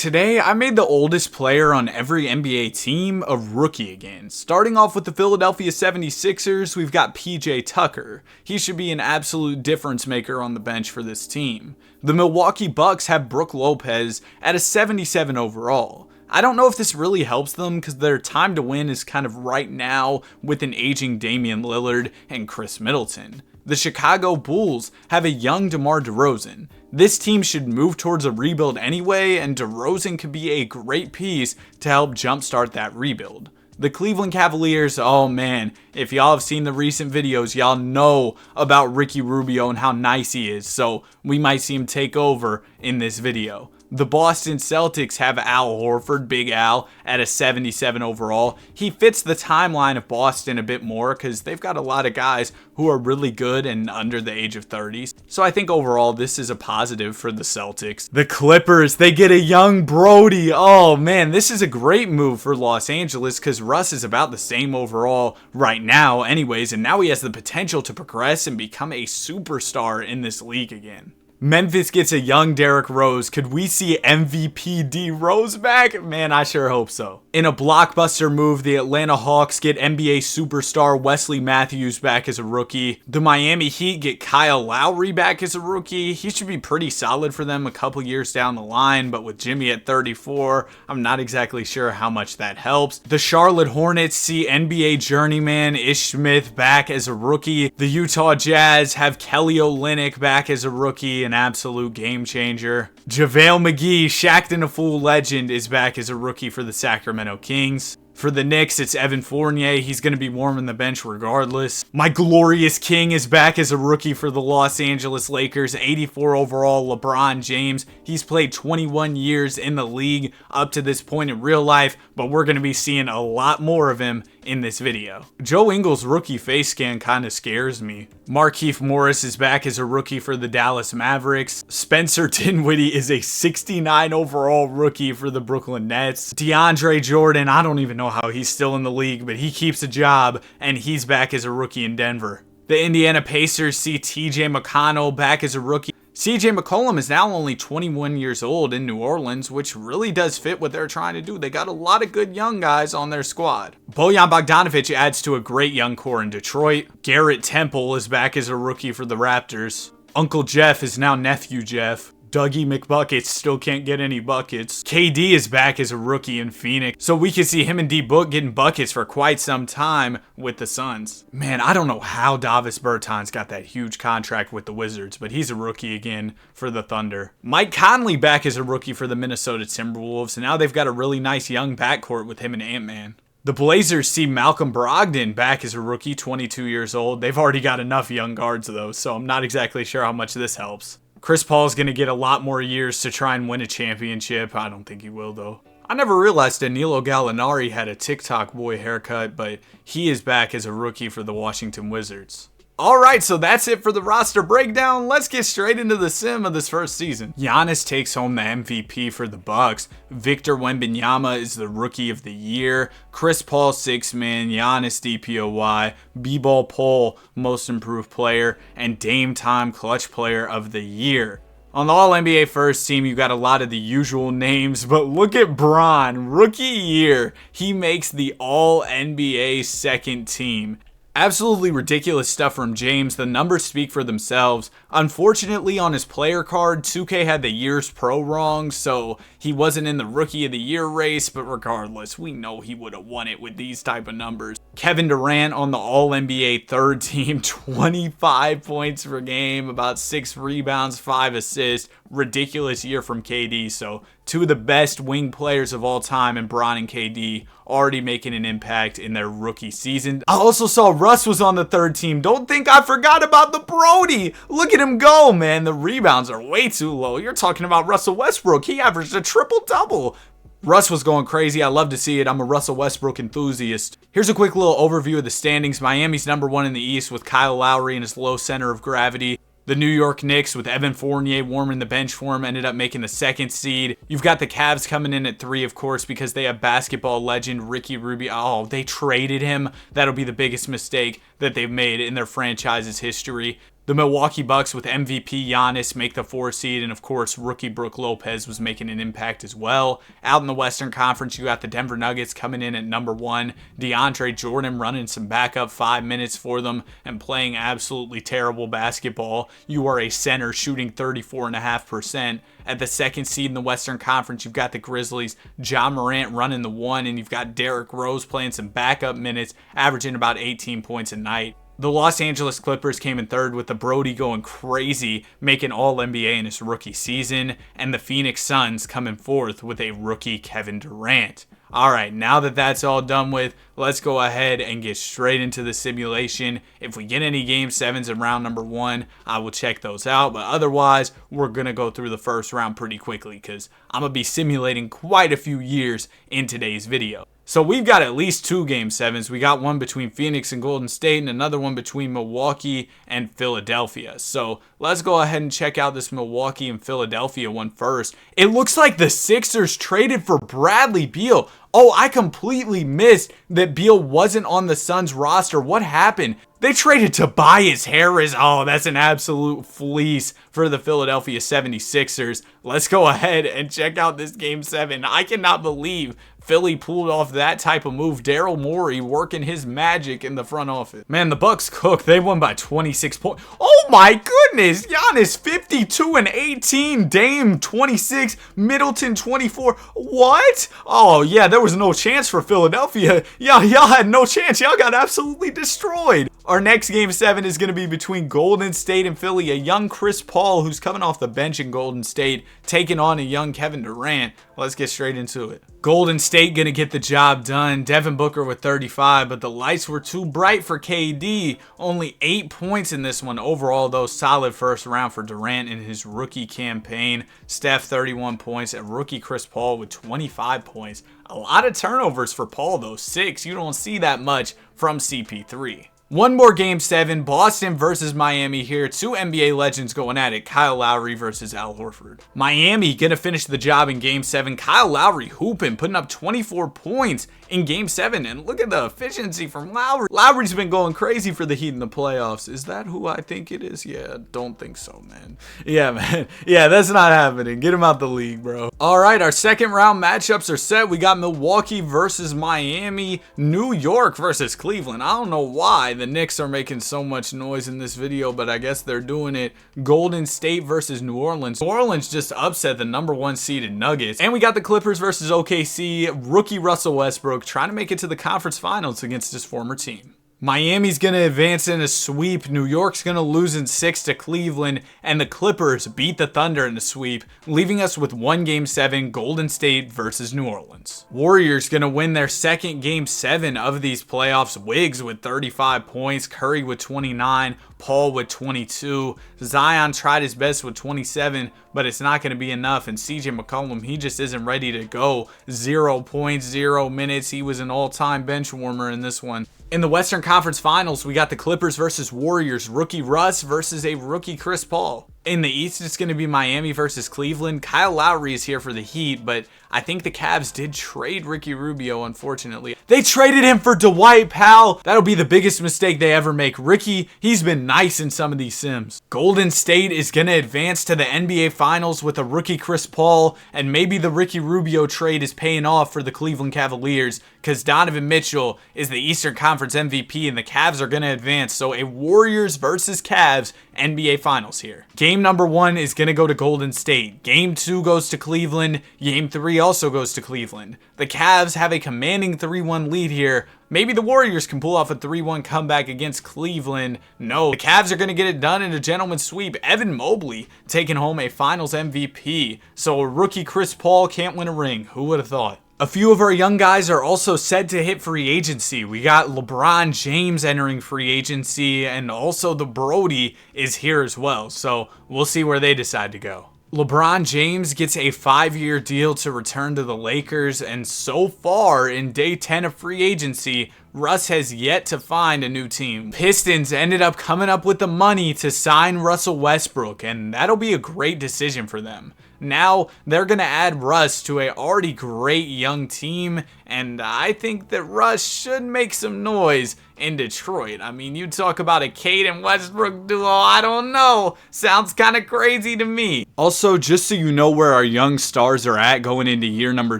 Today, I made the oldest player on every NBA team a rookie again. Starting off with the Philadelphia 76ers, we've got PJ Tucker. He should be an absolute difference maker on the bench for this team. The Milwaukee Bucks have Brook Lopez at a 77 overall. I don't know if this really helps them because their time to win is kind of right now with an aging Damian Lillard and Chris Middleton. The Chicago Bulls have a young DeMar DeRozan. This team should move towards a rebuild anyway, and DeRozan could be a great piece to help jumpstart that rebuild. The Cleveland Cavaliers, oh man, if y'all have seen the recent videos, y'all know about Ricky Rubio and how nice he is, so we might see him take over in this video. The Boston Celtics have Al Horford, Big Al, at a 77 overall. He fits the timeline of Boston a bit more because they've got a lot of guys who are really good and under the age of 30s. So I think overall this is a positive for the Celtics. The Clippers, they get a young Brody. Oh man, this is a great move for Los Angeles because Russ is about the same overall right now anyways, and now he has the potential to progress and become a superstar in this league again. Memphis gets a young Derrick Rose. Could we see MVP D Rose back? Man, I sure hope so. In a blockbuster move, the Atlanta Hawks get NBA superstar Wesley Matthews back as a rookie. The Miami Heat get Kyle Lowry back as a rookie. He should be pretty solid for them a couple years down the line, but with Jimmy at 34, I'm not exactly sure how much that helps. The Charlotte Hornets see NBA journeyman Ish Smith back as a rookie. The Utah Jazz have Kelly Olynyk back as a rookie, an absolute game changer. JaVale McGee, Shaqtin' a Fool legend, is back as a rookie for the Sacramento Kings. For the Knicks, it's Evan Fournier. He's going to be warming the bench regardless. My Glorious King is back as a rookie for the Los Angeles Lakers. 84 overall, LeBron James. He's played 21 years in the league up to this point in real life, but we're going to be seeing a lot more of him in this video. Joe Ingles' rookie face scan kind of scares me. Markieff Morris is back as a rookie for the Dallas Mavericks. Spencer Dinwiddie is a 69 overall rookie for the Brooklyn Nets. DeAndre Jordan, I don't even know how he's still in the league, but he keeps a job, and he's back as a rookie in Denver. The Indiana Pacers see TJ McConnell back as a rookie. CJ McCollum is now only 21 years old in New Orleans, which really does fit what they're trying to do. They got a lot of good young guys on their squad. Bojan Bogdanovic adds to a great young core in Detroit. Garrett Temple is back as a rookie for the Raptors. Uncle Jeff is now Nephew Jeff. Dougie McBuckets still can't get any buckets. KD is back as a rookie in Phoenix, so we can see him and D Book getting buckets for quite some time with the Suns. Man, I don't know how Davis Bertans got that huge contract with the Wizards, but he's a rookie again for the Thunder. Mike Conley back as a rookie for the Minnesota Timberwolves, and now they've got a really nice young backcourt with him and Ant-Man. The Blazers see Malcolm Brogdon back as a rookie, 22 years old. They've already got enough young guards though, so I'm not exactly sure how much this helps. Chris Paul's going to get a lot more years to try and win a championship. I don't think he will, though. I never realized Danilo Gallinari had a TikTok boy haircut, but he is back as a rookie for the Washington Wizards. Alright, so that's it for the roster breakdown. Let's get straight into the sim of this first season. Giannis takes home the MVP for the Bucks. Victor Wembanyama is the Rookie of the Year. Chris Paul, 6-man. Giannis, DPOY. B-Ball Poll, Most Improved Player. And Dame Time, Clutch Player of the Year. On the All-NBA first team, you got a lot of the usual names, but look at Bron, Rookie Year. He makes the All-NBA second team. Absolutely ridiculous stuff from James. The numbers speak for themselves. Unfortunately, on his player card, 2K had the year's pro wrong, so he wasn't in the Rookie of the Year race, but regardless, we know he would have won it with these type of numbers. Kevin Durant on the All-NBA third team, 25 points per game, about 6 rebounds, 5 assists. Ridiculous year from KD, so two of the best wing players of all time in Bron and KD already making an impact in their rookie season. I also saw Russ was on the third team. Don't think I forgot about the Brody. Look at him go, man. The rebounds are way too low. You're talking about Russell Westbrook. He averaged a triple-double. Russ was going crazy. I love to see it. I'm a Russell Westbrook enthusiast. Here's a quick little overview of the standings. Miami's number 1 in the East with Kyle Lowry in his low center of gravity. The New York Knicks with Evan Fournier warming the bench for him ended up making the 2nd seed. You've got the Cavs coming in at 3, of course, because they have basketball legend Ricky Rubio. Oh, they traded him. That'll be the biggest mistake that they've made in their franchise's history. The Milwaukee Bucks with MVP Giannis make the 4 seed, and of course, rookie Brook Lopez was making an impact as well. Out in the Western Conference, you got the Denver Nuggets coming in at number 1. DeAndre Jordan running some backup 5 minutes for them and playing absolutely terrible basketball. You are a center shooting 34.5%. At the 2nd seed in the Western Conference, you've got the Grizzlies, Ja Morant running the 1, and you've got Derrick Rose playing some backup minutes, averaging about 18 points a night. The Los Angeles Clippers came in 3rd with the Brody going crazy, making All-NBA in his rookie season, and the Phoenix Suns coming 4th with a rookie Kevin Durant. Alright, now that that's all done with, let's go ahead and get straight into the simulation. If we get any Game 7s in round number 1, I will check those out. But otherwise, we're going to go through the first round pretty quickly because I'm going to be simulating quite a few years in today's video. So we've got at least 2 Game 7s. We got one between Phoenix and Golden State and another one between Milwaukee and Philadelphia. So let's go ahead and check out this Milwaukee and Philadelphia one first. It looks like the Sixers traded for Bradley Beal. Oh, I completely missed that Beal wasn't on the Suns roster. What happened? They traded Tobias Harris. Oh, that's an absolute fleece for the Philadelphia 76ers. Let's go ahead and check out this Game 7. I cannot believe Philly pulled off that type of move. Daryl Morey working his magic in the front office. Man, the Bucks cooked. They won by 26 points. Oh my goodness. Giannis 52 and 18. Dame 26. Middleton 24. What? Oh yeah, there was no chance for Philadelphia. Y'all had no chance. Y'all got absolutely destroyed. Our next Game 7 is going to be between Golden State and Philly. A young Chris Paul who's coming off the bench in Golden State, taking on a young Kevin Durant. Let's get straight into it. Golden State going to get the job done. Devin Booker with 35, but the lights were too bright for KD. Only 8 points in this one. Overall, though, solid first round for Durant in his rookie campaign. Steph, 31 points, and rookie Chris Paul with 25 points. A lot of turnovers for Paul, though. 6. You don't see that much from CP3. One more Game 7, Boston versus Miami here. 2 NBA legends going at it. Kyle Lowry versus Al Horford. Miami gonna finish the job in Game 7. Kyle Lowry hooping, putting up 24 points in Game 7. And look at the efficiency from Lowry. Lowry's been going crazy for the Heat in the playoffs. Is that who I think it is? Yeah, don't think so, man. Yeah, man. Yeah, that's not happening. Get him out the league, bro. All right, our second round matchups are set. We got Milwaukee versus Miami. New York versus Cleveland. I don't know why the Knicks are making so much noise in this video, but I guess they're doing it. Golden State versus New Orleans. New Orleans just upset the number 1 seeded Nuggets. And we got the Clippers versus OKC. Rookie Russell Westbrook trying to make it to the conference finals against his former team. Miami's going to advance in a sweep. New York's going to lose in 6 to Cleveland. And the Clippers beat the Thunder in a sweep, leaving us with 1 Game 7, Golden State versus New Orleans. Warriors going to win their second Game 7 of these playoffs. Wiggs with 35 points, Curry with 29, Paul with 22. Zion tried his best with 27, but it's not going to be enough. And CJ McCollum, he just isn't ready to go. 0 points, 0 minutes. He was an all-time bench warmer in this one. In the Western Conference Finals, we got the Clippers versus Warriors. Rookie Russ versus a rookie Chris Paul. In the East, it's going to be Miami versus Cleveland. Kyle Lowry is here for the Heat, but I think the Cavs did trade Ricky Rubio, unfortunately. They traded him for Dwight Powell. That'll be the biggest mistake they ever make. Ricky, he's been nice in some of these sims. Golden State is going to advance to the NBA Finals with a rookie Chris Paul, and maybe the Ricky Rubio trade is paying off for the Cleveland Cavaliers because Donovan Mitchell is the Eastern Conference MVP, and the Cavs are going to advance. So a Warriors versus Cavs NBA Finals here. Game number 1 is going to go to Golden State. Game 2 goes to Cleveland. Game 3 also goes to Cleveland. The Cavs have a commanding 3-1 lead here. Maybe the Warriors can pull off a 3-1 comeback against Cleveland. No, the Cavs are going to get it done in a gentleman's sweep. Evan Mobley taking home a Finals MVP. So a rookie Chris Paul can't win a ring. Who would have thought? A few of our young guys are also set to hit free agency. We got LeBron James entering free agency, and also the Brody is here as well. So we'll see where they decide to go. LeBron James gets a 5-year deal to return to the Lakers, and so far in day 10 of free agency, Russ has yet to find a new team. Pistons ended up coming up with the money to sign Russell Westbrook, and that'll be a great decision for them. Now they're going to add Russ to a already great young team, and I think that Russ should make some noise in Detroit. I mean, you talk about a Cade and Westbrook duo, I don't know. Sounds kind of crazy to me. Also, just so you know where our young stars are at going into year number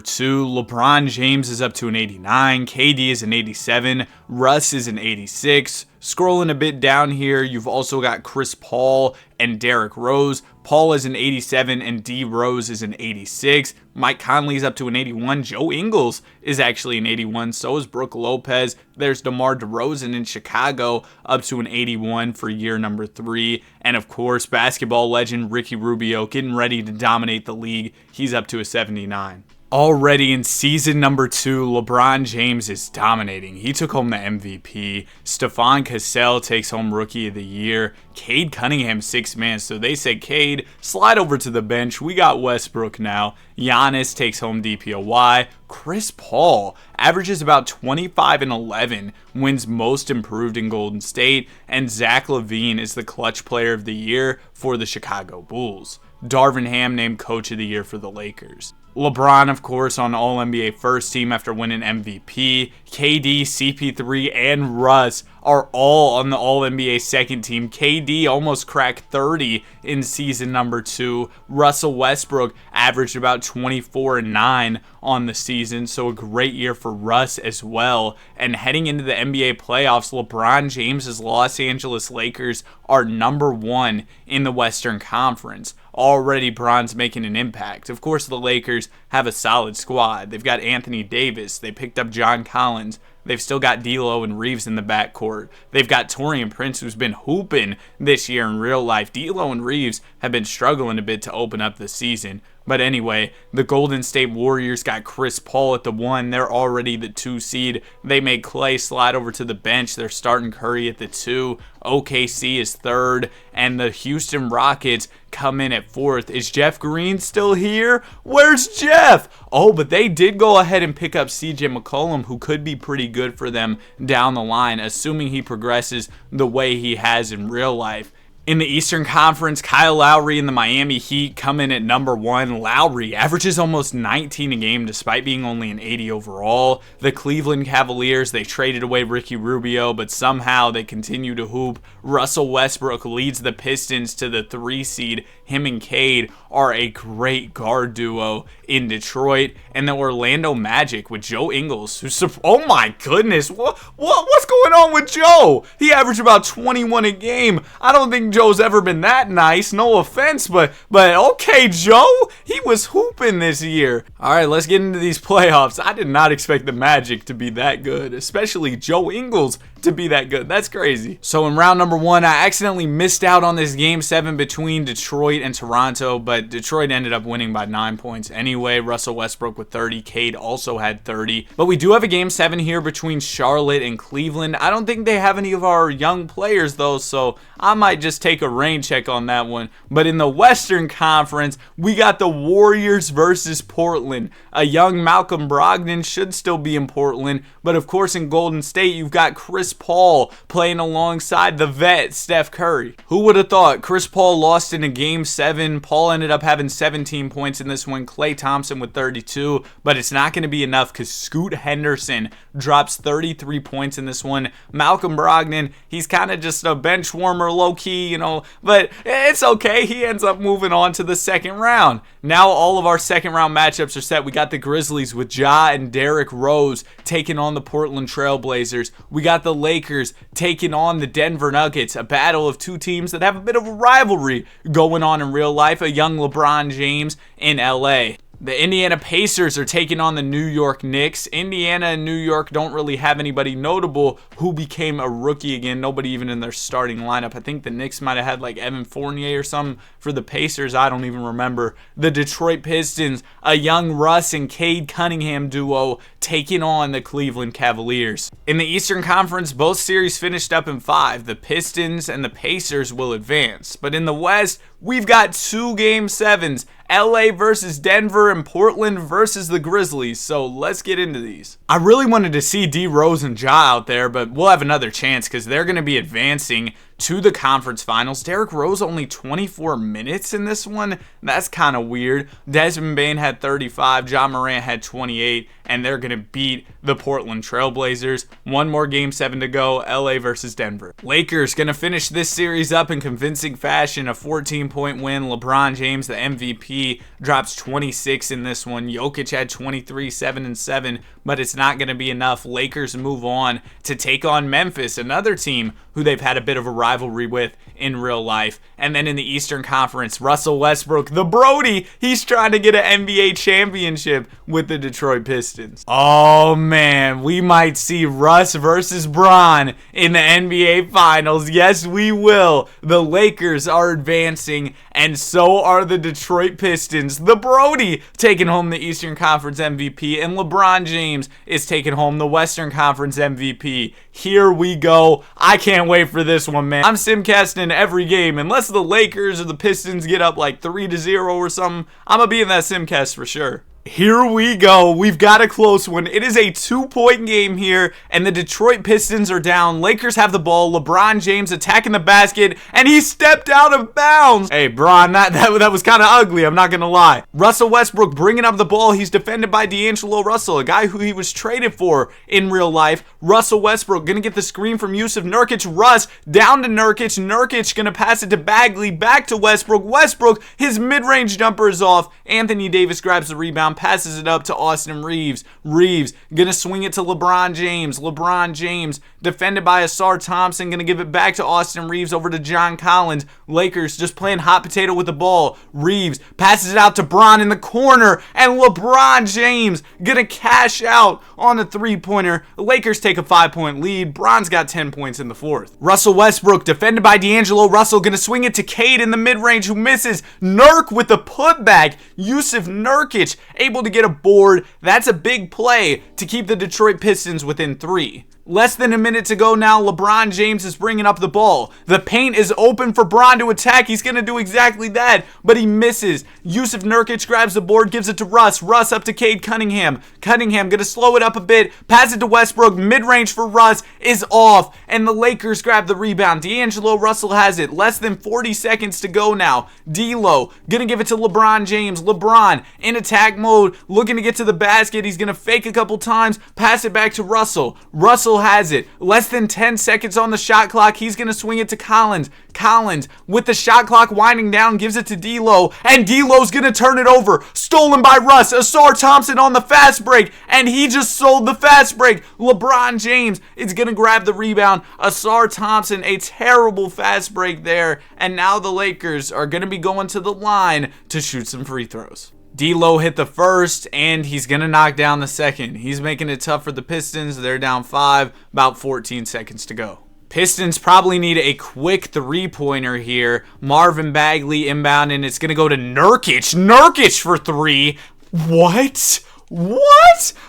2, LeBron James is up to an 89, KD is an 87, Russ is an 86. Scrolling a bit down here, you've also got Chris Paul and Derrick Rose. Paul is an 87 and D Rose is an 86. Mike Conley's up to an 81. Joe Ingles is actually an 81. So is Brook Lopez. There's DeMar DeRozan in Chicago up to an 81 for year number 3. And of course, basketball legend Ricky Rubio getting ready to dominate the league. He's up to a 79. Already in season number 2, LeBron James is dominating. He took home the MVP. Stephon Cassell takes home Rookie of the Year. Cade Cunningham, 6th man. So they said, Cade, slide over to the bench. We got Westbrook now. Giannis takes home DPOY. Chris Paul averages about 25 and 11, wins most improved in Golden State. And Zach LaVine is the clutch player of the year for the Chicago Bulls. Darvin Ham named coach of the year for the Lakers. LeBron, of course, on All-NBA first team after winning MVP. KD, CP3, and Russ are all on the All-NBA second team. KD almost cracked 30 in season number 2. Russell Westbrook averaged about 24 and 9 on the season, so a great year for Russ as well. And heading into the NBA playoffs, LeBron James's Los Angeles Lakers are number 1 in the Western Conference. Already Bron's making an impact. Of course, the Lakers have a solid squad. They've got Anthony Davis. They picked up John Collins. They've still got D'Lo and Reeves in the backcourt. They've got Taurean Prince, who's been hooping this year in real life. D'Lo and Reeves have been struggling a bit to open up the season. But anyway, the Golden State Warriors got Chris Paul at the 1. They're already the 2 seed. They made Clay slide over to the bench. They're starting Curry at the 2. OKC is 3rd. And the Houston Rockets come in at 4th. Is Jeff Green still here? Where's Jeff? Oh, but they did go ahead and pick up CJ McCollum, who could be pretty good for them down the line, assuming he progresses the way he has in real life. In the Eastern Conference, Kyle Lowry and the Miami Heat come in at number 1. Lowry averages almost 19 a game despite being only an 80 overall. The Cleveland Cavaliers, they traded away Ricky Rubio, but somehow they continue to hoop. Russell Westbrook leads the Pistons to the 3 seed. Him and Cade are a great guard duo in Detroit. And the Orlando Magic with Joe Ingles, oh my goodness, what's going on with Joe? He averaged about 21 a game. I don't think Joe's ever been that nice, no offense, but okay, Joe, he was hooping this year. All right, let's get into these playoffs. I did not expect the Magic to be that good, especially Joe Ingles to be that good. That's crazy. So in round number 1, I accidentally missed out on this game 7 between Detroit and Toronto, but Detroit ended up winning by 9 points anyway. Russell Westbrook with 30. Cade also had 30. But we do have a game 7 here between Charlotte and Cleveland. I don't think they have any of our young players though, so I might just take a rain check on that one. But in the Western Conference, we got the Warriors versus Portland. A young Malcolm Brogdon should still be in Portland, but of course in Golden State, you've got Chris Paul playing alongside the vet Steph Curry. Who would have thought? Chris Paul lost in a game 7. Paul ended up having 17 points in this one. Klay Thompson with 32, but it's not going to be enough because Scoot Henderson drops 33 points in this one. Malcolm Brogdon, he's kind of just a bench warmer, low-key, but it's okay. He ends up moving on to the second round. Now all of our second round matchups are set. We got the Grizzlies with Ja and Derrick Rose taking on the Portland Trailblazers. We got the Lakers taking on the Denver Nuggets, a battle of 2 teams that have a bit of a rivalry going on in real life, a young LeBron James in LA. The Indiana Pacers are taking on the New York Knicks. Indiana and New York don't really have anybody notable who became a rookie again. Nobody even in their starting lineup. I think the Knicks might have had like Evan Fournier or something. For the Pacers, I don't even remember. The Detroit Pistons, a young Russ and Cade Cunningham duo taking on the Cleveland Cavaliers. In the Eastern Conference, both series finished up in 5. The Pistons and the Pacers will advance. But in the West, we've got 2 game 7s. LA versus Denver and Portland versus the Grizzlies. So let's get into these. I really wanted to see D Rose and Ja out there, but we'll have another chance because they're going to be advancing to the conference finals. Derrick Rose only 24 minutes in this one. That's kind of weird. Desmond Bane had 35, John Morant had 28, and they're going to beat the Portland Trailblazers. One more Game 7 to go, LA versus Denver. Lakers going to finish this series up in convincing fashion, a 14-point win. LeBron James, the MVP, drops 26 in this one. Jokic had 23, 7 and 7, but it's not going to be enough. Lakers move on to take on Memphis, another team who they've had a bit of a rivalry with in real life. And then in the Eastern Conference, Russell Westbrook, the Brody, he's trying to get an NBA championship with the Detroit Pistons. Oh man, we might see Russ versus Bron in the NBA Finals. Yes, we will. The Lakers are advancing, and so are the Detroit Pistons. The Brody taking home the Eastern Conference MVP, and LeBron James is taking home the Western Conference MVP. Here we go. I can't wait for this one, man. I'm simcasting every game. Unless the Lakers or the Pistons get up like 3-0 or something, I'm going to be in that simcast for sure. Here we go. We've got a close one. It is a 2-point game here, and the Detroit Pistons are down. Lakers have the ball. LeBron James attacking the basket, and he stepped out of bounds. Hey, Bron, that was kind of ugly. I'm not going to lie. Russell Westbrook bringing up the ball. He's defended by D'Angelo Russell, a guy who he was traded for in real life. Russell Westbrook going to get the screen from Yusuf Nurkic. Russ down to Nurkic. Nurkic going to pass it to Bagley. Back to Westbrook. Westbrook, his mid-range jumper is off. Anthony Davis grabs the rebound, passes it up to Austin Reeves. Reeves gonna swing it to LeBron James. LeBron James defended by Asar Thompson, gonna give it back to Austin Reeves over to John Collins. Lakers just playing hot potato with the ball. Reeves passes it out to Bron in the corner, and LeBron James gonna cash out on a three-pointer. The Lakers take a 5-point lead. Bron's got 10 points in the fourth. Russell Westbrook defended by D'Angelo Russell, gonna swing it to Cade in the mid-range, who misses. Nurk with the putback. Yusuf Nurkic able to get a board. That's a big play to keep the Detroit Pistons within 3. Less than a minute to go now. LeBron James is bringing up the ball. The paint is open for Bron to attack. He's going to do exactly that, but he misses. Yusuf Nurkic grabs the board, gives it to Russ. Russ up to Cade Cunningham. Cunningham going to slow it up a bit. Pass it to Westbrook. Mid-range for Russ is off, and the Lakers grab the rebound. D'Angelo Russell has it. Less than 40 seconds to go now. D'Lo going to give it to LeBron James. LeBron in attack mode, looking to get to the basket. He's going to fake a couple times, pass it back to Russell. Russell has it. Less than 10 seconds on the shot clock. He's going to swing it to Collins. Collins, with the shot clock winding down, gives it to D'Lo, and D'Lo's going to turn it over. Stolen by Russ. Asar Thompson on the fast break, and he just sold the fast break. LeBron James is going to grab the rebound. Asar Thompson, a terrible fast break there, and now the Lakers are going to be going to the line to shoot some free throws. D'Lo hit the first, and he's going to knock down the second. He's making it tough for the Pistons. They're down 5, about 14 seconds to go. Pistons probably need a quick three-pointer here. Marvin Bagley inbound, and it's going to go to Nurkic. Nurkic for 3. What?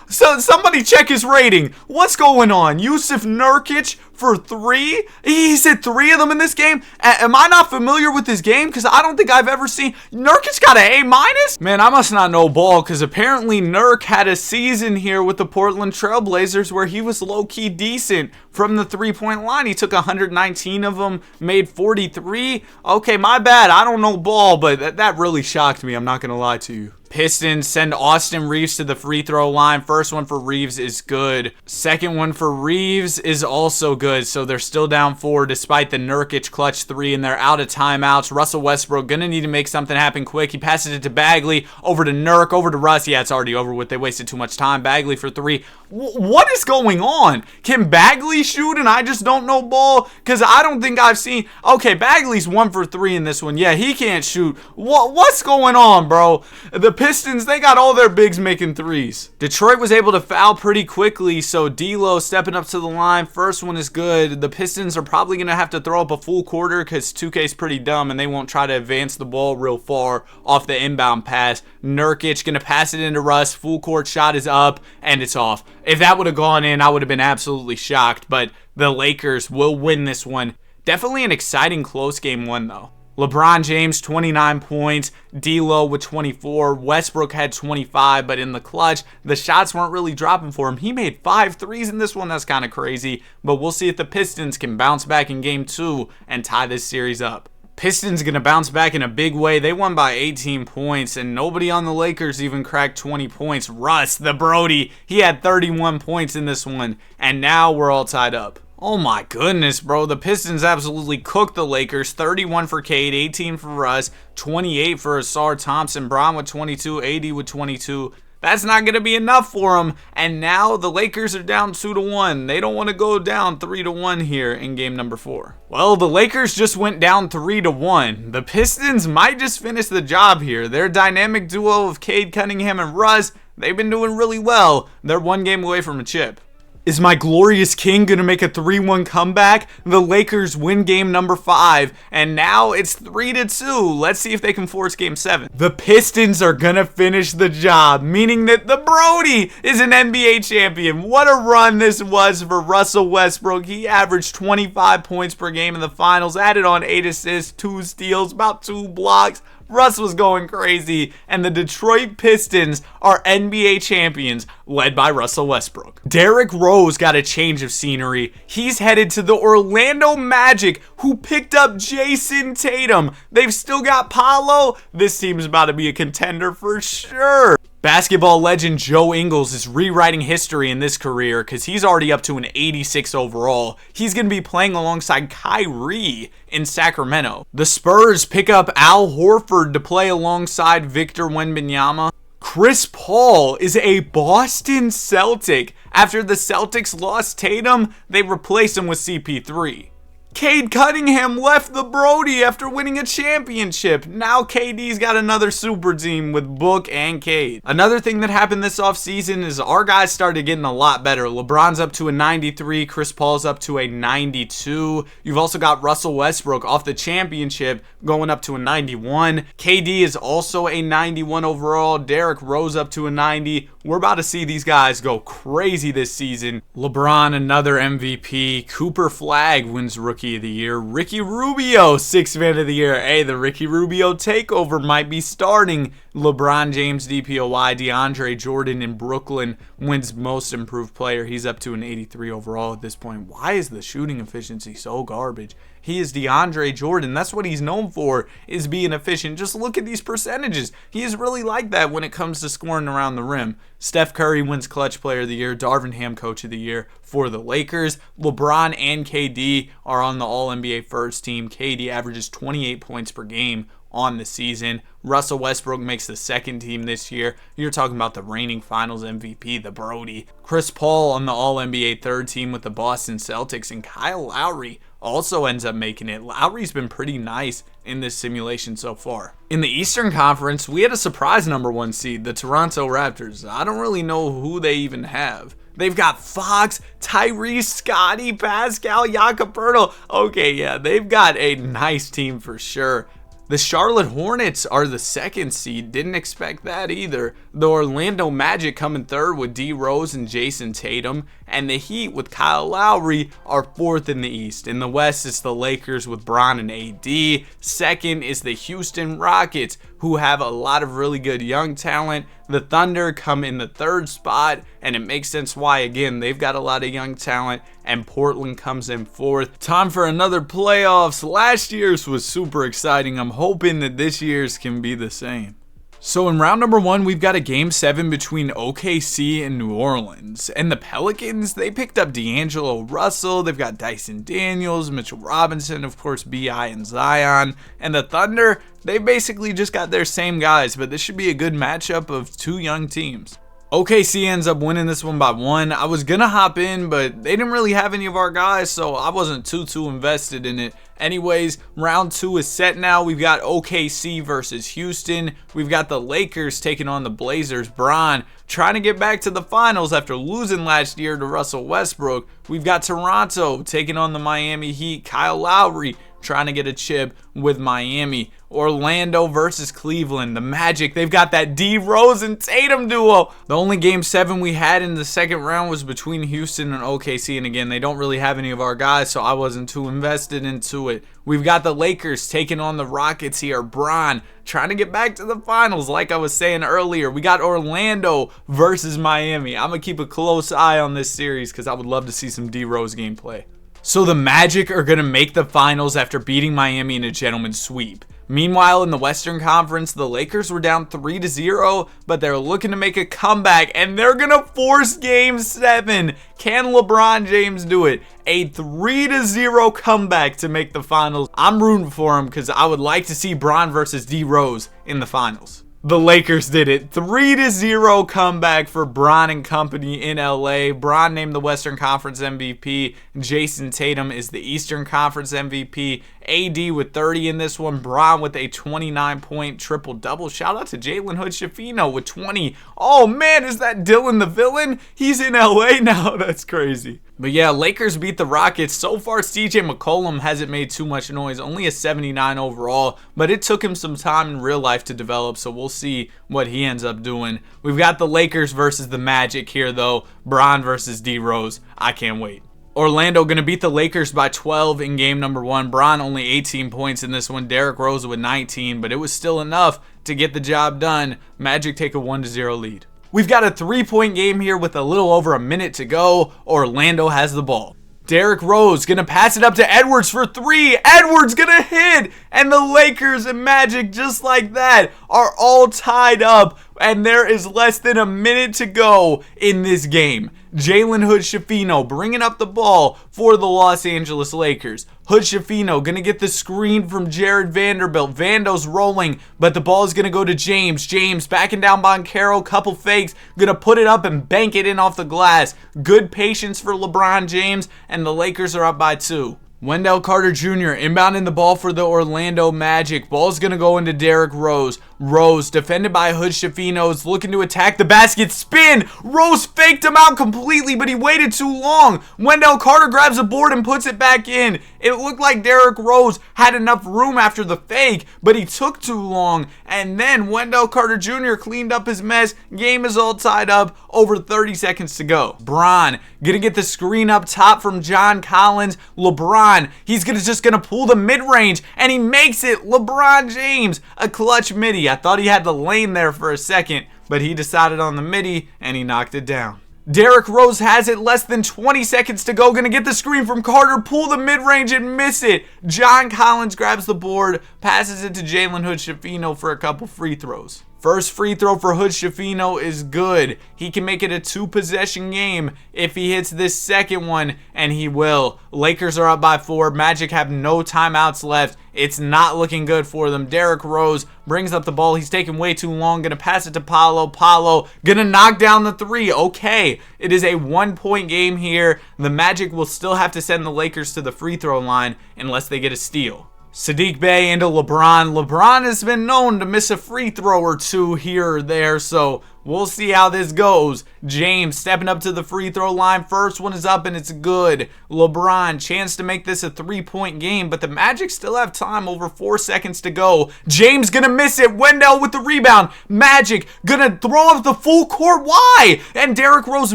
So somebody check his rating. What's going on? Yusuf Nurkic for 3? He's hit 3 of them in this game. Am I not familiar with this game? Because I don't think I've ever seen. Nurkic got an A-. Man, I must not know ball, because apparently Nurk had a season here with the Portland Trailblazers where he was low-key decent from the three-point line. He took 119 of them, made 43. Okay, my bad. I don't know ball, but that really shocked me. I'm not going to lie to you. Pistons send Austin Reeves to the free throw line. First one for Reeves is good. Second one for Reeves is also good. So they're still down 4 despite the Nurkic clutch 3, and they're out of timeouts. Russell Westbrook gonna need to make something happen quick. He passes it to Bagley, over to Nurk, over to Russ. Yeah, it's already over with. They wasted too much time. Bagley for 3. What is going on? Can Bagley shoot and I just don't know ball? Because I don't think I've seen. Okay, Bagley's 1 for 3 in this one. Yeah, he can't shoot. What's going on, bro? The Pistons, they got all their bigs making 3s. Detroit was able to foul pretty quickly, so D'Lo stepping up to the line. First one is good. The Pistons are probably going to have to throw up a full quarter because 2K's pretty dumb and they won't try to advance the ball real far off the inbound pass. Nurkic going to pass it into Russ. Full court shot is up and it's off. If that would have gone in, I would have been absolutely shocked, but the Lakers will win this one. Definitely an exciting close game 1 though. LeBron James, 29 points, D'Lo with 24, Westbrook had 25, but in the clutch, the shots weren't really dropping for him. He made 5 threes in this one. That's kind of crazy, but we'll see if the Pistons can bounce back in game 2 and tie this series up. Pistons going to bounce back in a big way. They won by 18 points, and nobody on the Lakers even cracked 20 points. Russ, the Brody, he had 31 points in this one, and now we're all tied up. Oh my goodness, bro. The Pistons absolutely cooked the Lakers. 31 for Cade, 18 for Russ, 28 for Asar Thompson, Braun with 22, AD with 22. That's not going to be enough for them. And now the Lakers are down 2-1. They don't want to go down 3-1 here in game number 4. Well, the Lakers just went down 3-1. The Pistons might just finish the job here. Their dynamic duo of Cade Cunningham and Russ, they've been doing really well. They're 1 game away from a chip. Is my glorious king going to make a 3-1 comeback? The Lakers win game number 5, and now it's 3-2. Let's see if they can force game 7. The Pistons are going to finish the job, meaning that the Brody is an NBA champion. What a run this was for Russell Westbrook. He averaged 25 points per game in the finals, added on 8 assists, 2 steals, about 2 blocks. Russ was going crazy, and the Detroit Pistons are NBA champions, led by Russell Westbrook. Derrick Rose got a change of scenery. He's headed to the Orlando Magic, who picked up Jason Tatum. They've still got Paolo. This team's about to be a contender for sure. Basketball legend Joe Ingles is rewriting history in this career because he's already up to an 86 overall. He's going to be playing alongside Kyrie in Sacramento. The Spurs pick up Al Horford to play alongside Victor Wembanyama. Chris Paul is a Boston Celtic. After the Celtics lost Tatum, they replaced him with CP3. Cade Cunningham left the Brody after winning a championship. Now KD's got another super team with Book and Cade. Another thing that happened this offseason is our guys started getting a lot better. LeBron's up to a 93. Chris Paul's up to a 92. You've also got Russell Westbrook off the championship going up to a 91. KD is also a 91 overall. Derrick Rose up to a 90. We're about to see these guys go crazy this season. LeBron, another MVP. Cooper Flagg wins Rookie of the Year. Ricky Rubio, 6th Man of the Year. Hey, the Ricky Rubio takeover might be starting. LeBron James, DPOY, DeAndre Jordan in Brooklyn wins Most Improved Player. He's up to an 83 overall at this point. Why is the shooting efficiency so garbage? He is DeAndre Jordan. That's what he's known for, is being efficient. Just look at these percentages. He is really like that when it comes to scoring around the rim. Steph Curry wins Clutch Player of the Year. Darvin Ham Coach of the Year for the Lakers. LeBron and KD are on the All-NBA first team. KD averages 28 points per game on the season. Russell Westbrook makes the second team this year. You're talking about the reigning finals MVP, the Brody. Chris Paul on the All-NBA third team with the Boston Celtics, and Kyle Lowry also ends up making it. Lowry's been pretty nice in this simulation so far. In the Eastern Conference, we had a surprise number 1 seed, the Toronto Raptors. I don't really know who they even have. They've got Fox, Tyrese, Scotty, Pascal, Jakob Poeltl. Okay, yeah, they've got a nice team for sure. The Charlotte Hornets are the 2nd seed. Didn't expect that either. The Orlando Magic come in 3rd with D Rose and Jason Tatum. And the Heat with Kyle Lowry are 4th in the East. In the West, it's the Lakers with Bron and AD. 2nd is the Houston Rockets, who have a lot of really good young talent. The Thunder come in the 3rd spot, and it makes sense why. Again, they've got a lot of young talent, and Portland comes in 4th. Time for another playoffs. Last year's was super exciting. I'm hoping that this year's can be the same. So in round number 1, we've got a game 7 between OKC and New Orleans. And the Pelicans, they picked up D'Angelo Russell. They've got Dyson Daniels, Mitchell Robinson, of course, B.I. and Zion. And the Thunder, they basically just got their same guys, but this should be a good matchup of 2 young teams. OKC ends up winning this one by 1. I was gonna hop in, but they didn't really have any of our guys, so I wasn't too invested in it. Anyways, round 2 is set now. We've got OKC versus Houston. We've got the Lakers taking on the Blazers. Bron trying to get back to the finals after losing last year to Russell Westbrook. We've got Toronto taking on the Miami Heat. Kyle Lowry trying to get a chip with Miami. Orlando versus Cleveland. The Magic, they've got that D Rose and Tatum duo. The only game 7 we had in the second round was between Houston and OKC, and again, they don't really have any of our guys, so I wasn't too invested into it. We've got the Lakers taking on the Rockets here. Bron trying to get back to the finals like I was saying earlier. We got Orlando versus Miami. I'm going to keep a close eye on this series because I would love to see some D Rose gameplay. So the Magic are going to make the finals after beating Miami in a gentleman's sweep. Meanwhile, in the Western Conference, the Lakers were down 3-0, but they're looking to make a comeback, and they're going to force Game 7. Can LeBron James do it? A 3-0 comeback to make the finals. I'm rooting for him because I would like to see Bron versus D Rose in the finals. The Lakers did it. 3-0 comeback for Bron and company in LA. Bron named the Western Conference MVP. Jason Tatum is the Eastern Conference MVP. AD with 30 in this one. Bron with a 29-point triple-double. Shout out to Jalen Hood-Schifino with 20. Oh man, is that Dylan the villain? He's in LA now. That's crazy. But yeah, Lakers beat the Rockets. So far, CJ McCollum hasn't made too much noise. Only a 79 overall, but it took him some time in real life to develop, so we'll see what he ends up doing. We've got the Lakers versus the Magic here, though. Bron versus D Rose. I can't wait. Orlando going to beat the Lakers by 12 in game number 1. Bron only 18 points in this one. Derrick Rose with 19, but it was still enough to get the job done. Magic take a 1-0 lead. We've got a 3-point game here with a little over a minute to go. Orlando has the ball. Derrick Rose going to pass it up to Edwards for 3. Edwards going to hit. And the Lakers and Magic, just like that, are all tied up. And there is less than a minute to go in this game. Jalen Hood-Schifino bringing up the ball for the Los Angeles Lakers. Hood-Schifino going to get the screen from Jared Vanderbilt. Vando's rolling, but the ball is going to go to James. James backing down Boncaro, couple fakes, going to put it up and bank it in off the glass. Good patience for LeBron James, and the Lakers are up by 2. Wendell Carter Jr. inbounding the ball for the Orlando Magic. Ball's going to go into Derrick Rose. Rose, defended by Hood-Schifino, is looking to attack the basket. Spin! Rose faked him out completely, but he waited too long. Wendell Carter grabs a board and puts it back in. It looked like Derrick Rose had enough room after the fake, but he took too long. And then Wendell Carter Jr. cleaned up his mess. Game is all tied up. Over 30 seconds to go. Bron gonna get the screen up top from John Collins. LeBron, he's just gonna pull the mid-range, and he makes it. LeBron James, a clutch midi. I thought he had the lane there for a second, but he decided on the midi, and he knocked it down. Derrick Rose has it, less than 20 seconds to go. Gonna get the screen from Carter, pull the mid-range and miss it. John Collins grabs the board, passes it to Jalen Hood-Schifino for a couple free throws. First free throw for Hood-Schifino is good. He can make it a 2-possession game if he hits this second one, and he will. Lakers are up by 4. Magic have no timeouts left. It's not looking good for them. Derrick Rose brings up the ball. He's taking way too long. Gonna pass it to Paolo. Paolo gonna knock down the 3. Okay, it is a 1-point game here. The Magic will still have to send the Lakers to the free throw line unless they get a steal. Sadiq Bey into LeBron. LeBron has been known to miss a free throw or two here or there, so we'll see how this goes. James stepping up to the free throw line. First one is up and it's good. LeBron, chance to make this a 3-point game, but the Magic still have time, over 4 seconds to go. James gonna miss it. Wendell with the rebound. Magic gonna throw up the full court. Why? And Derrick Rose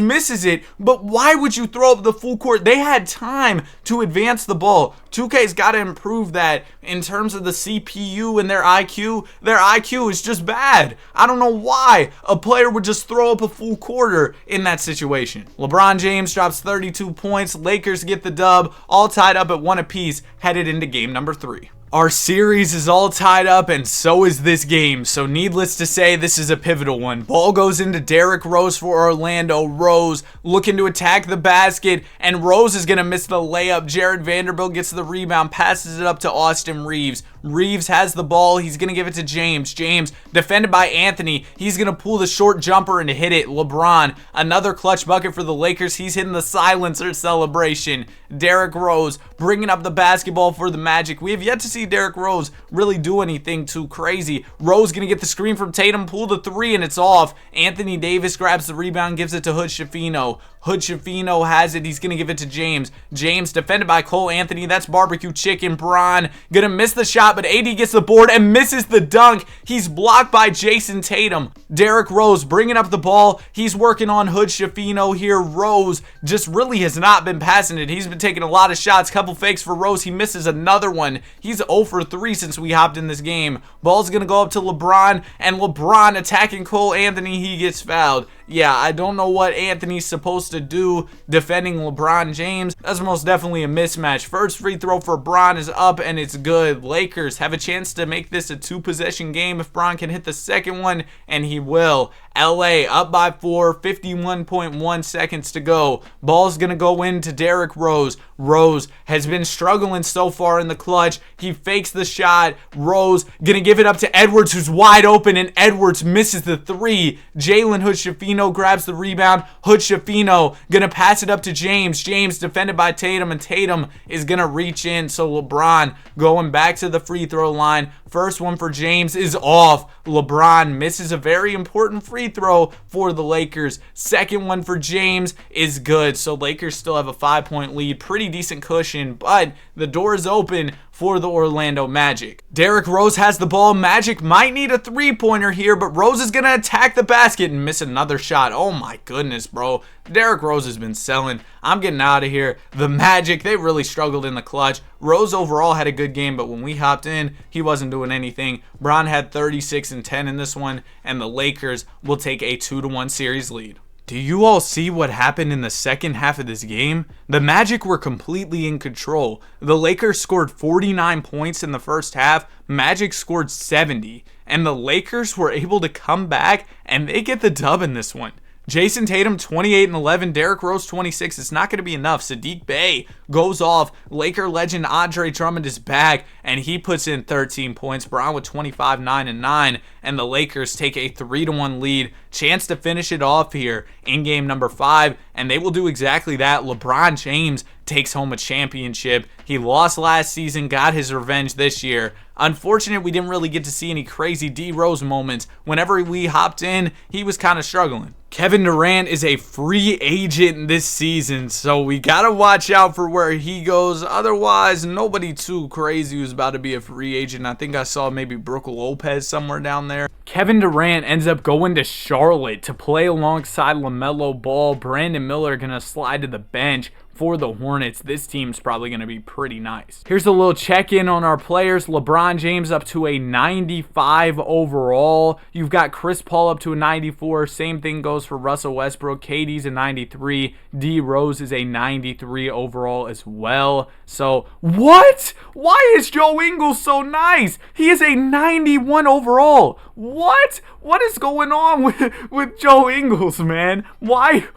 misses it, but why would you throw up the full court? They had time to advance the ball. 2K's got to improve that in terms of the CPU and their IQ. Their IQ is just bad. I don't know why a player would just throw up a full quarter in that situation. LeBron James drops 32 points. Lakers get the dub, all tied up at 1 apiece, headed into game number 3. Our series is all tied up, and so is this game, so needless to say, this is a pivotal one. Ball goes into Derrick Rose for Orlando. Rose looking to attack the basket, and Rose is going to miss the layup. Jared Vanderbilt gets the rebound, passes it up to Austin Reeves. Reeves has the ball. He's going to give it to James. James, defended by Anthony. He's going to pull the short jumper and hit it. LeBron, another clutch bucket for the Lakers. He's hitting the silencer celebration. Derrick Rose bringing up the basketball for the Magic. We have yet to see see Derrick Rose really do anything too crazy. Rose gonna get the screen from Tatum, pull the three, and it's off. Anthony Davis grabs the rebound, gives it to Hood Schifino. Hood Schifino has it. He's going to give it to James. James defended by Cole Anthony. That's barbecue chicken. Bron going to miss the shot, but AD gets the board and misses the dunk. He's blocked by Jason Tatum. Derrick Rose bringing up the ball. He's working on Hood Schifino here. Rose just really has not been passing it. He's been taking a lot of shots. Couple fakes for Rose. He misses another one. He's 0 for 3 since we hopped in this game. Ball's going to go up to LeBron, and LeBron attacking Cole Anthony. He gets fouled. Yeah, I don't know what Anthony's supposed to do defending LeBron James. That's most definitely a mismatch. First free throw for Bron is up, and it's good. Lakers have a chance to make this a 2-possession game if Bron can hit the second one, and he will. LA up by 4, 51.1 seconds to go. Ball's going to go into Derrick Rose. Rose has been struggling so far in the clutch. He fakes the shot. Rose going to give it up to Edwards, who's wide open, and Edwards misses the three. Jalen Hood Schifino grabs the rebound. Hood Schifino going to pass it up to James. James defended by Tatum, and Tatum is going to reach in. So LeBron going back to the free throw line. First one for James is off. LeBron misses a very important free throw for the Lakers. Second one for James is good. So Lakers still have a 5-point lead. Pretty decent cushion, but the door is open for the Orlando Magic. Derrick Rose has the ball. Magic might need a three-pointer here, but Rose is going to attack the basket and miss another shot. Oh my goodness, bro. Derrick Rose has been selling. I'm getting out of here. The Magic, they really struggled in the clutch. Rose overall had a good game, but when we hopped in, he wasn't doing anything. Bron had 36 and 10 in this one, and the Lakers will take a 2-1 series lead. Do you all see what happened in the second half of this game? The Magic were completely in control. The Lakers scored 49 points in the first half. Magic scored 70. And the Lakers were able to come back and they get the dub in this one. Jason Tatum 28 and 11, Derrick Rose 26. It's not going to be enough. Saddiq Bey goes off. Laker legend Andre Drummond is back and he puts in 13 points. Bron with 25, 9 and 9, and the Lakers take a 3-1 lead. Chance to finish it off here in game number 5, and they will do exactly that. LeBron James takes home a championship. He lost last season, got his revenge this year. Unfortunate we didn't really get to see any crazy D-Rose moments. Whenever we hopped in, he was kind of struggling. Kevin Durant is a free agent this season, so we got to watch out for where he goes. Otherwise, nobody too crazy who's about to be a free agent. I think I saw maybe Brook Lopez somewhere down there. Kevin Durant ends up going to Charlotte to play alongside LaMelo Ball. Brandon Miller going to slide to the bench for the Hornets. This team's probably going to be pretty nice. Here's a little check-in on our players. LeBron James up to a 95 overall. You've got Chris Paul up to a 94. Same thing goes for Russell Westbrook. KD's a 93. D Rose is a 93 overall as well. So, what? Why is Joe Ingles so nice? He is a 91 overall. What? What is going on with Joe Ingles, man? Why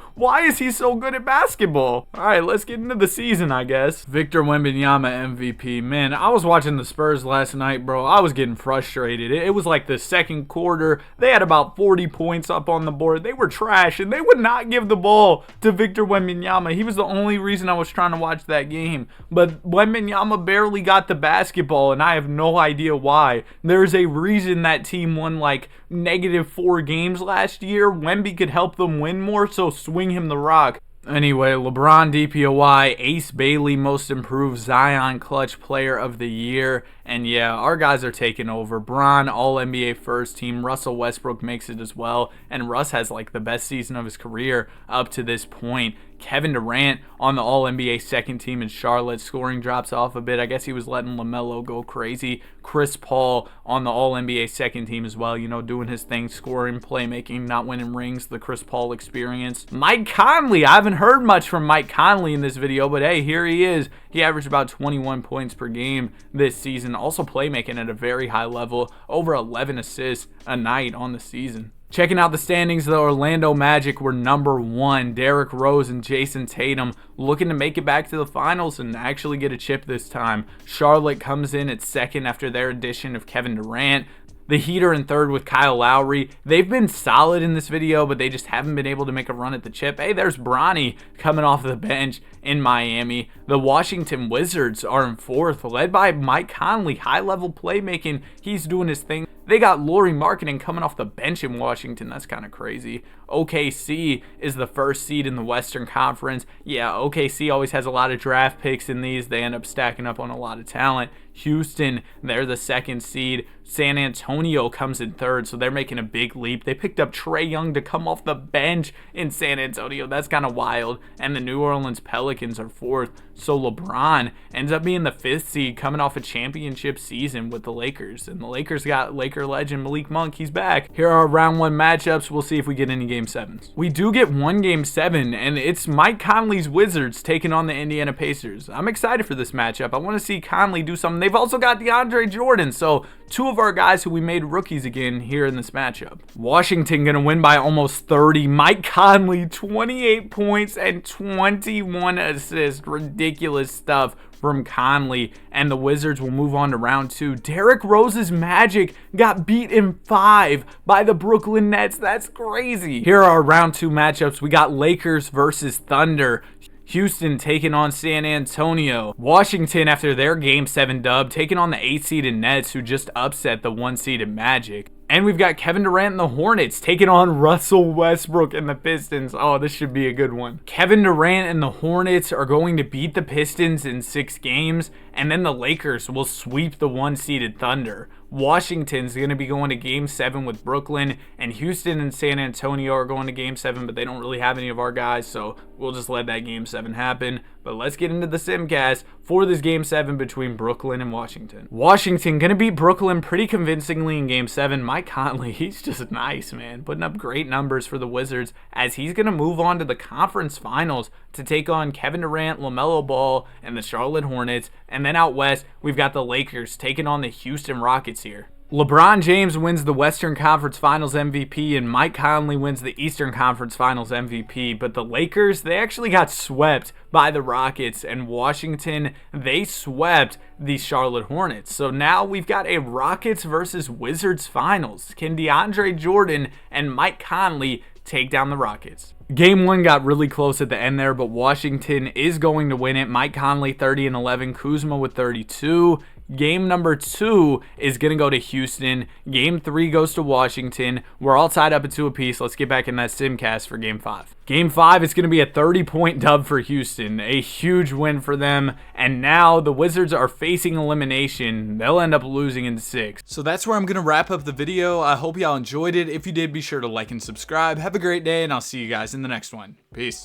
is he so good at basketball? All right, let's get into the season, I guess. Victor Wembanyama MVP. Man, I was watching the Spurs last night, bro. I was getting frustrated. It was like the second quarter. They had about 40 points up on the board. They were trash, and they would not give the ball to Victor Wembanyama. He was the only reason I was trying to watch that game. But Wembanyama barely got the basketball, and I have no idea why. There's a reason that team won like -4 games last year. Wemby could help them win more, so swing him the rock. Anyway, LeBron DPOY, Ace Bailey, Most Improved, Zion Clutch Player of the Year. And yeah, our guys are taking over. Bron, All-NBA First Team. Russell Westbrook makes it as well. And Russ has like the best season of his career up to this point. Kevin Durant on the All-NBA Second Team in Charlotte. Scoring drops off a bit. I guess he was letting LaMelo go crazy. Chris Paul on the All-NBA Second Team as well. You know, doing his thing, scoring, playmaking, not winning rings. The Chris Paul experience. Mike Conley. I haven't heard much from Mike Conley in this video, but hey, here he is. He averaged about 21 points per game this season. Also playmaking at a very high level. Over 11 assists a night on the season. Checking out the standings, the Orlando Magic were number 1. Derrick Rose and Jason Tatum looking to make it back to the finals and actually get a chip this time. Charlotte comes in at second after their addition of Kevin Durant. The Heat are in third with Kyle Lowry. They've been solid in this video, but they just haven't been able to make a run at the chip. Hey, there's Bronny coming off the bench in Miami. The Washington Wizards are in fourth, led by Mike Conley. High-level playmaking. He's doing his thing. They got Lauri Markkanen coming off the bench in Washington. That's kind of crazy. OKC is the first seed in the Western Conference. Yeah, OKC always has a lot of draft picks in these. They end up stacking up on a lot of talent. Houston, they're the second seed. San Antonio comes in third, so they're making a big leap. They picked up Trae Young to come off the bench in San Antonio. That's kind of wild. And the New Orleans Pelicans are fourth. So LeBron ends up being the fifth seed coming off a championship season with the Lakers. And the Lakers got Laker legend Malik Monk. He's back. Here are our round one matchups. We'll see if we get any game sevens. We do get one game seven, and it's Mike Conley's Wizards taking on the Indiana Pacers. I'm excited for this matchup. I want to see Conley do something. They've also got DeAndre Jordan, so two of our guys who we made rookies again here in this matchup. Washington going to win by almost 30. Mike Conley, 28 points and 21 assists. Ridiculous stuff from Conley, and the Wizards will move on to round two. Derrick Rose's Magic got beat in 5 by the Brooklyn Nets. That's crazy. Here are our round two matchups. We got Lakers versus Thunder. Houston taking on San Antonio. Washington, after their Game 7 dub, taking on the 8-seeded Nets, who just upset the 1-seeded Magic. And we've got Kevin Durant and the Hornets taking on Russell Westbrook and the Pistons. Oh, this should be a good one. Kevin Durant and the Hornets are going to beat the Pistons in 6 games, and then the Lakers will sweep the 1-seeded Thunder. Washington's going to be going to Game 7 with Brooklyn, and Houston and San Antonio are going to Game 7, but they don't really have any of our guys, so we'll just let that Game 7 happen. But let's get into the simcast for this Game 7 between Brooklyn and Washington. Washington going to beat Brooklyn pretty convincingly in Game 7. Mike Conley, he's just nice, man, putting up great numbers for the Wizards as he's going to move on to the conference finals to take on Kevin Durant, LaMelo Ball, and the Charlotte Hornets. And then out west, we've got the Lakers taking on the Houston Rockets here. LeBron James wins the Western Conference Finals MVP, and Mike Conley wins the Eastern Conference Finals MVP. But the Lakers, they actually got swept by the Rockets, and Washington, they swept the Charlotte Hornets. So now we've got a Rockets versus Wizards Finals. Can DeAndre Jordan and Mike Conley take down the Rockets? Game 1 got really close at the end there, but Washington is going to win it. Mike Conley 30 and 11, Kuzma with 32. Game number 2 is going to go to Houston. Game 3 goes to Washington. We're all tied up at 2 apiece. Let's get back in that simcast for Game 5. Game 5 is going to be a 30-point dub for Houston. A huge win for them. And now the Wizards are facing elimination. They'll end up losing in 6. So that's where I'm going to wrap up the video. I hope y'all enjoyed it. If you did, be sure to like and subscribe. Have a great day, and I'll see you guys in the next one. Peace.